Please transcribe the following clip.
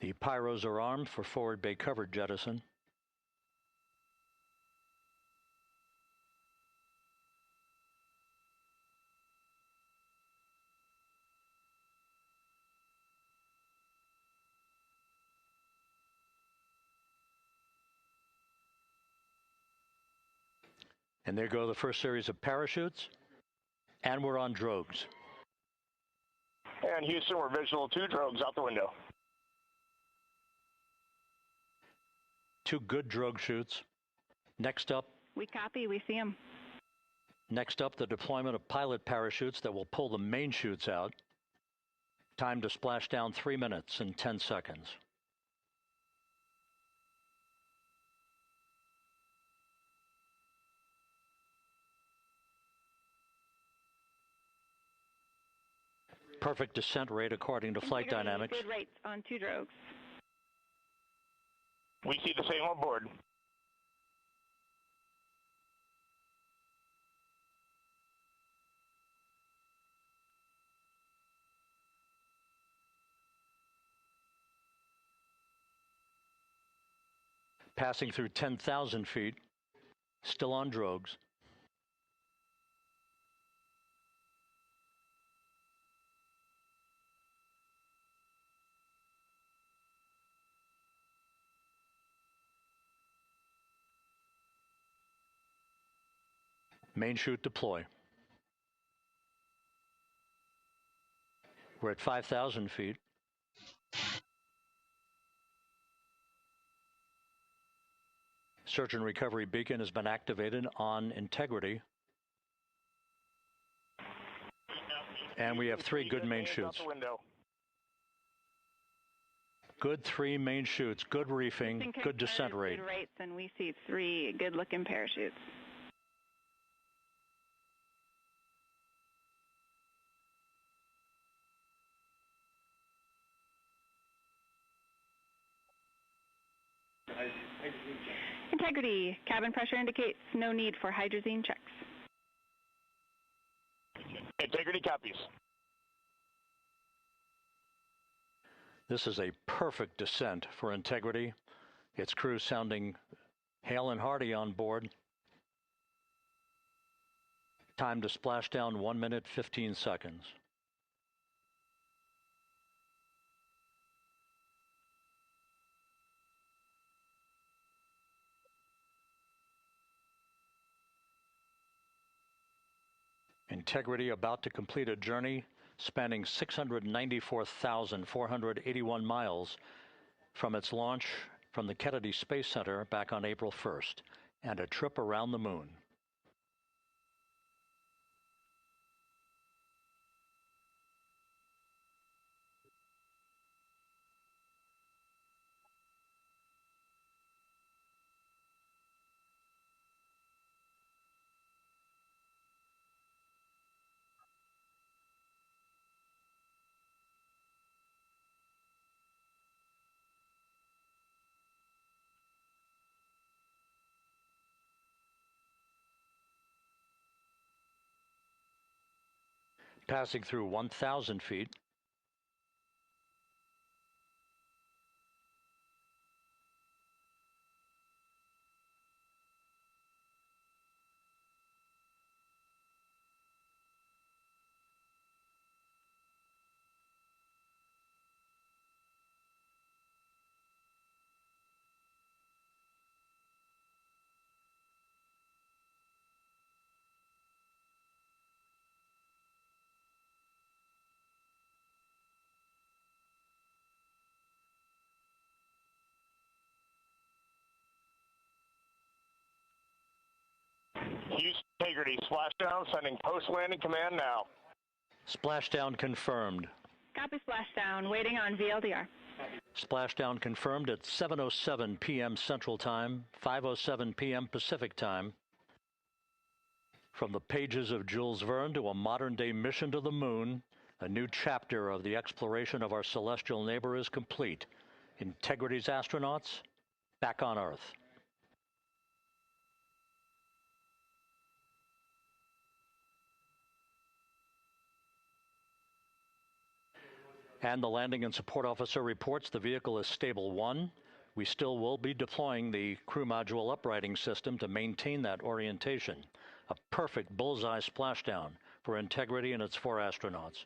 The pyros are armed for forward bay cover jettison. And there go the first series of parachutes. And we're on drogues. And Houston, we're visual 2 drogues out the window. 2 good drogue shoots. Next up. We copy, we see them. Next up, the deployment of pilot parachutes that will pull the main chutes out. Time to splash down 3 minutes and 10 seconds. Perfect descent rate according to flight dynamics. Good rates on 2 drogues. We see the same on board. Passing through 10,000 feet, still on drogues. Main chute deploy. We're at 5,000 feet. Search and recovery beacon has been activated on integrity. And we have 3 good main chutes. Good 3 main chutes, good reefing, good descent rate. Good rates, and we see 3 good-looking parachutes. Integrity. Cabin pressure indicates no need for hydrazine checks. Integrity copies. This is a perfect descent for Integrity. Its crew sounding hale and hearty on board. Time to splash down 1 minute, 15 seconds. Integrity about to complete a journey spanning 694,481 miles from its launch from the Kennedy Space Center back on April 1st, and a trip around the moon. Passing through 1,000 feet. Houston Integrity, splashdown, sending post-landing command now. Splashdown confirmed. Copy splashdown, waiting on VLDR. Splashdown confirmed at 7:07 p.m. Central Time, 5:07 p.m. Pacific Time. From the pages of Jules Verne to a modern-day mission to the moon, a new chapter of the exploration of our celestial neighbor is complete. Integrity's astronauts back on Earth. And the landing and support officer reports the vehicle is stable 1. We still will be deploying the crew module uprighting system to maintain that orientation. A perfect bullseye splashdown for Integrity and its 4 astronauts.